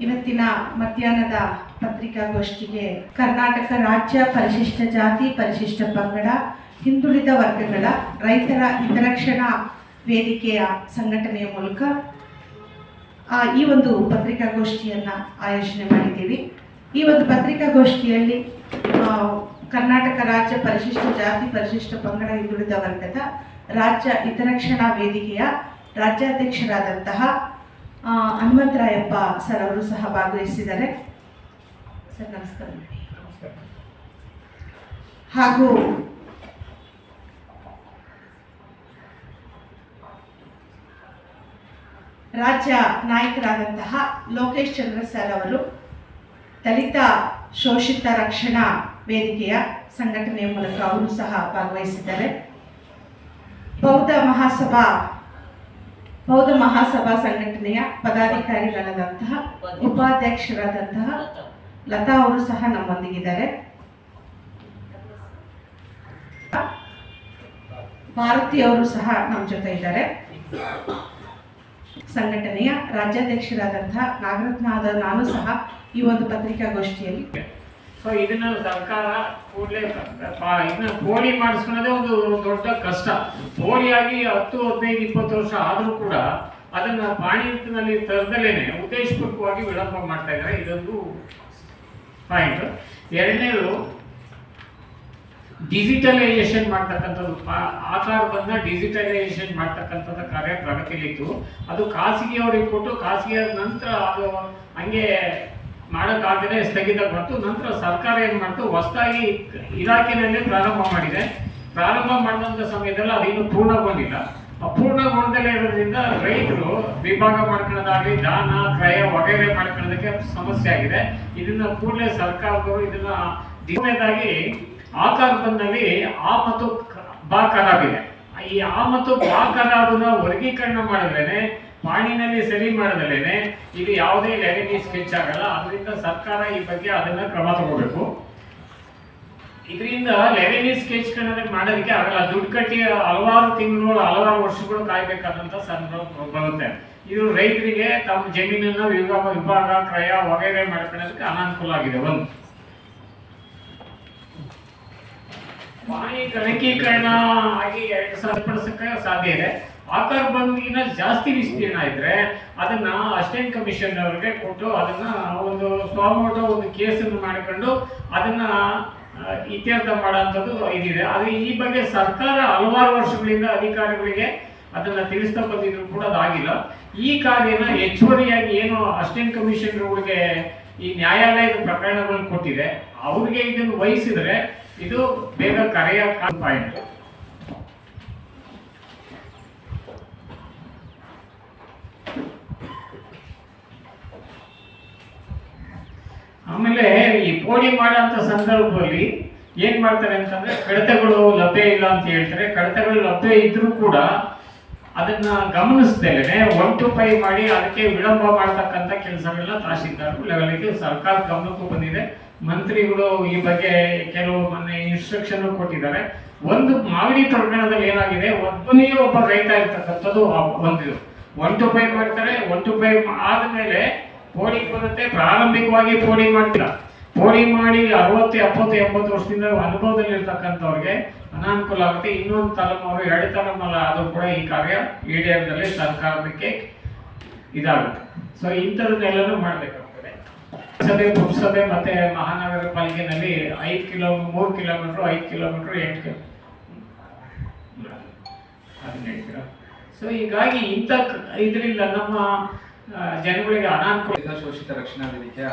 ಇವತ್ತಿನ ಮಧ್ಯಾಹ್ನದ ಪತ್ರಿಕಾಗೋಷ್ಠಿಗೆ ಕರ್ನಾಟಕ ರಾಜ್ಯ ಪರಿಶಿಷ್ಟ ಜಾತಿ ಪರಿಶಿಷ್ಟ ಪಂಗಡ ಹಿಂದುಳಿದ ವರ್ಗಗಳ ರೈತರ ಹಿತರಕ್ಷಣಾ ವೇದಿಕೆಯ ಸಂಘಟನೆಯ ಮೂಲಕ ಈ ಒಂದು ಪತ್ರಿಕಾಗೋಷ್ಠಿಯನ್ನು ಆಯೋಜನೆ ಮಾಡಿದ್ದೀವಿ. ಈ ಒಂದು ಪತ್ರಿಕಾಗೋಷ್ಠಿಯಲ್ಲಿ ಕರ್ನಾಟಕ ರಾಜ್ಯ ಪರಿಶಿಷ್ಟ ಜಾತಿ ಪರಿಶಿಷ್ಟ ಪಂಗಡ ಹಿಂದುಳಿದ ವರ್ಗದ ರಾಜ್ಯ ಹಿತರಕ್ಷಣಾ ವೇದಿಕೆಯ ರಾಜ್ಯಾಧ್ಯಕ್ಷರಾದಂತಹ ಹನುಮಂತರಾಯಪ್ಪ ಸರ್ ಅವರು ಸಹ ಭಾಗವಹಿಸಿದ್ದಾರೆ. ಸರ್ ನಮಸ್ಕಾರ. ಹಾಗೂ ರಾಜ್ಯ ನಾಯಕರಾದಂತಹ ಲೋಕೇಶ್ ಚಂದ್ರ ಸರ್ ಅವರು ದಲಿತ ಶೋಷಿತ ರಕ್ಷಣಾ ವೇದಿಕೆಯ ಸಂಘಟನೆಯ ಮೂಲಕ ಅವರು ಸಹ ಭಾಗವಹಿಸಿದ್ದಾರೆ. ಬೌದ್ಧ ಮಹಾಸಭಾ ಸಂಘಟನೆಯ ಪದಾಧಿಕಾರಿಗಳಾದಂತಹ ಉಪಾಧ್ಯಕ್ಷರಾದಂತಹ ಲತಾ ಅವರು ಸಹ ನಮ್ಮೊಂದಿಗಿದ್ದಾರೆ. ಭಾರತಿ ಅವರು ಸಹ ನಮ್ಮ ಜೊತೆ ಇದ್ದಾರೆ. ಸಂಘಟನೆಯ ರಾಜ್ಯಾಧ್ಯಕ್ಷರಾದಂತಹ ನಾಗರತ್ನ ಆದ ನಾನು ಸಹ ಈ ಒಂದು ಪತ್ರಿಕಾಗೋಷ್ಠಿಯಲ್ಲಿ ಸೊ ಇದನ್ನ ಸರ್ಕಾರ ಕೂಡಲೇ ಇದನ್ನ ಪೋಲಿ ಮಾಡಿಸ್ಕೊಳ್ಳೋದೇ ಒಂದು ದೊಡ್ಡ ಕಷ್ಟ. ಪೋಲಿಯಾಗಿ 10, 15, 20 ವರ್ಷ ಆದರೂ ಕೂಡ ಅದನ್ನ ಪಾಣಿನಲ್ಲಿ ತರದಲೇನೆ ಉದ್ದೇಶಪೂರ್ವಕವಾಗಿ ವಿಳಂಬ ಮಾಡ್ತಾ ಇದ್ದಾರೆ. ಇದೊಂದು ಪಾಯಿಂಟ್. ಎರಡನೇದು ಡಿಜಿಟಲೈಸೇಷನ್ ಮಾಡ್ತಕ್ಕಂಥದ್ದು, ಆಧಾರ್ ಬಂದ ಡಿಜಿಟಲೈಸೇಷನ್ ಮಾಡ್ತಕ್ಕಂಥದ್ದು ಕಾರ್ಯ ಪ್ರಗತಿಯಲ್ಲಿತ್ತು. ಅದು ಖಾಸಗಿಯವರಿಗೆ ಕೊಟ್ಟು ಖಾಸಗಿ ನಂತರ ಅದು ಹಂಗೆ ಮಾಡೋಕ್ಕಾಗದೆ ಸ್ಥಗಿತಗೊಂಡು ನಂತರ ಸರ್ಕಾರ ಏನು ಮಾಡ್ತು, ಹೊಸದಾಗಿ ಇಲಾಖೆನಲ್ಲೇ ಪ್ರಾರಂಭ ಮಾಡಿದೆ. ಪ್ರಾರಂಭ ಮಾಡಿದಂಥ ಸಮಯದಲ್ಲಿ ಅದೇನು ಪೂರ್ಣಗೊಂಡಿಲ್ಲ. ಅಪೂರ್ಣಗೊಂಡಲೇ ಇರೋದ್ರಿಂದ ರೈತರು ವಿಭಾಗ ಮಾಡ್ಕೊಳ್ಳೋದಾಗಲಿ ದಾನ ಕ್ರಯ ವಗೈರೆ ಮಾಡ್ಕೊಳ್ಳೋದಕ್ಕೆ ಸಮಸ್ಯೆ ಆಗಿದೆ. ಇದನ್ನ ಕೂಡಲೇ ಸರ್ಕಾರದವರು ಇದನ್ನ ದಿನದಾಗಿ ಆಕಾರ್ ಬಂದಲ್ಲಿ ಆ ಮತ್ತು ಬಾ ಖರಾಬಿದೆ. ಈ ಆ ಮತ್ತು ಬಾ ಖರಾಬನ್ನ ವರ್ಗೀಕರಣ ಮಾಡಿದ್ರೇನೆ ಪಾಣಿನಲ್ಲಿ ಸರಿ ಮಾಡಿದ್ರೇನೆ ಇದು ಯಾವುದೇ ರೆವಿನ್ಯೂ ಸ್ಕೆಚ್ ಆಗಲ್ಲ. ಅದರಿಂದ ಸರ್ಕಾರ ಈ ಬಗ್ಗೆ ಅದನ್ನ ಕ್ರಮ ತಗೋಬೇಕು. ಇದರಿಂದ ರೆವಿನ್ಯೂ ಸ್ಕೆಚ್ ಮಾಡೋದಕ್ಕೆ ಆಗಲ್ಲ. ದುಡ್ಡು ಕಟ್ಟಿ ಹಲವಾರು ತಿಂಗಳು ಹಲವಾರು ವರ್ಷಗಳು ಕಾಯ್ಬೇಕಾದಂತ ಸಂದರ್ಭ ಬರುತ್ತೆ. ಇದು ರೈತರಿಗೆ ತಮ್ಮ ಜಮೀನನ್ನ ವಿಭಾಗ ಕ್ರಯ ವಗೈರೆ ಮಾಡ್ಕೊಳ್ಳೋದಕ್ಕೆ ಅನಾನುಕೂಲ ಆಗಿದೆ. ಒಂದು ಪಾಣಿ ಗಣಕೀಕರಣ ಆಗಿ ಸರಿಪಡಿಸಕ್ಕೆ ಸಾಧ್ಯ ಇದೆ. ಆಕಾರ್ ಬಂದಿನ ಜಾಸ್ತಿ ವಿಸ್ತೀರ್ಣ ಇದ್ರೆ ಅದನ್ನ ಅಸಿಸ್ಟೆಂಟ್ ಕಮಿಷನ್ ಅವರಿಗೆ ಕೊಟ್ಟು ಅದನ್ನ ಒಂದು ಸ್ವಾಮೋಟೋ ಒಂದು ಕೇಸನ್ನು ಮಾಡಿಕೊಂಡು ಅದನ್ನ ಇತ್ಯರ್ಥ ಮಾಡೋಂಥದ್ದು ಇದಿದೆ. ಅದು ಈ ಬಗ್ಗೆ ಸರ್ಕಾರ ಹಲವಾರು ವರ್ಷಗಳಿಂದ ಅಧಿಕಾರಿಗಳಿಗೆ ಅದನ್ನ ತಿಳಿಸ್ತಾ ಬಂದಿದ್ರು ಕೂಡ ಅದಾಗಿಲ್ಲ. ಈ ಕಾರ್ಯನ ಹೆಚ್ಚುವರಿಯಾಗಿ ಏನು ಅಸಿಸ್ಟೆಂಟ್ ಕಮಿಷನರ್ಗಳಿಗೆ ಈ ನ್ಯಾಯಾಲಯದ ಪ್ರಕರಣಗಳನ್ನು ಕೊಟ್ಟಿದೆ ಅವ್ರಿಗೆ ಇದನ್ನು ವಹಿಸಿದ್ರೆ ಇದು ಬೇಗ ಕರೆಯ ಪಾಯಿಂಟ್. ಆಮೇಲೆ ಈ ಪೋಡಿ ಮಾಡೋಂಥ ಸಂದರ್ಭದಲ್ಲಿ ಏನ್ ಮಾಡ್ತಾರೆ ಅಂತಂದ್ರೆ ಕಡತಗಳು ಲಭ್ಯ ಇಲ್ಲ ಅಂತ ಹೇಳ್ತಾರೆ. ಕಡತಗಳು ಲಭ್ಯ ಇದ್ರೂ ಕೂಡ ಅದನ್ನ ಗಮನಿಸ್ದೇನೆ 1 to 5 ಮಾಡಿ ಅದಕ್ಕೆ ವಿಳಂಬ ಮಾಡ್ತಕ್ಕಂಥ ಕೆಲಸಗಳನ್ನ ತಹಶೀಲ್ದಾರ್ ಲೆವೆಲ್ಗೆ ಸರ್ಕಾರ ಗಮನಕ್ಕೂ ಬಂದಿದೆ. ಮಂತ್ರಿಗಳು ಈ ಬಗ್ಗೆ ಕೆಲವು ಮೊನ್ನೆ ಇನ್ಸ್ಟ್ರಕ್ಷನ್ ಕೊಟ್ಟಿದ್ದಾರೆ. ಒಂದು ಮಾಗಡಿ ಪ್ರಕರಣದಲ್ಲಿ ಏನಾಗಿದೆ, ಒಬ್ಬ ರೈತ ಇರ್ತಕ್ಕಂಥದ್ದು ಒಂದು 1 to 5 ಮಾಡ್ತಾರೆ. 1 to 5 ಆದ್ಮೇಲೆ ಪೋಡಿ ಬರುತ್ತೆ. ಪ್ರಾರಂಭಿಕವಾಗಿ ಪೋಡಿ ಮಾಡ್ತಿಲ್ಲ. ಪೋಡಿ ಮಾಡಿ 60, 70, 80 ವರ್ಷದಿಂದ ಅನುಭವದಲ್ಲಿ ಇರ್ತಕ್ಕಂಥವ್ರಿಗೆ ಅನಾನುಕೂಲ ಆಗುತ್ತೆ. ಇನ್ನೊಂದು ತಲೆಮಾರು 2 ತಲೆಮಾರು ಆದರೂ ಕೂಡ ಈ ಕಾರ್ಯ ಈಡೇರದಲ್ಲಿ ಸರ್ಕಾರಕ್ಕೆ ಇದಾಗುತ್ತೆ. ಸೊ ಇಂಥದನ್ನೆಲ್ಲನೂ ಮಾಡಬೇಕಾಗ್ತದೆ. ಸಭೆ ಪುರಸಭೆ ಮತ್ತೆ ಮಹಾನಗರ ಪಾಲಿಕೆನಲ್ಲಿ 3 ಕಿಲೋಮೀಟರ್ 5 ಕಿಲೋಮೀಟರ್ 8 15 ಸೊ ಹೀಗಾಗಿ ಇಂಥ ಇದರಿಂದ ನಮ್ಮ ಜನಗಳಿಗೆ ಅನಾನುಕೂಲ. ಶೋಷಿತ ರಕ್ಷಣಾ ವೇದಿಕೆಯ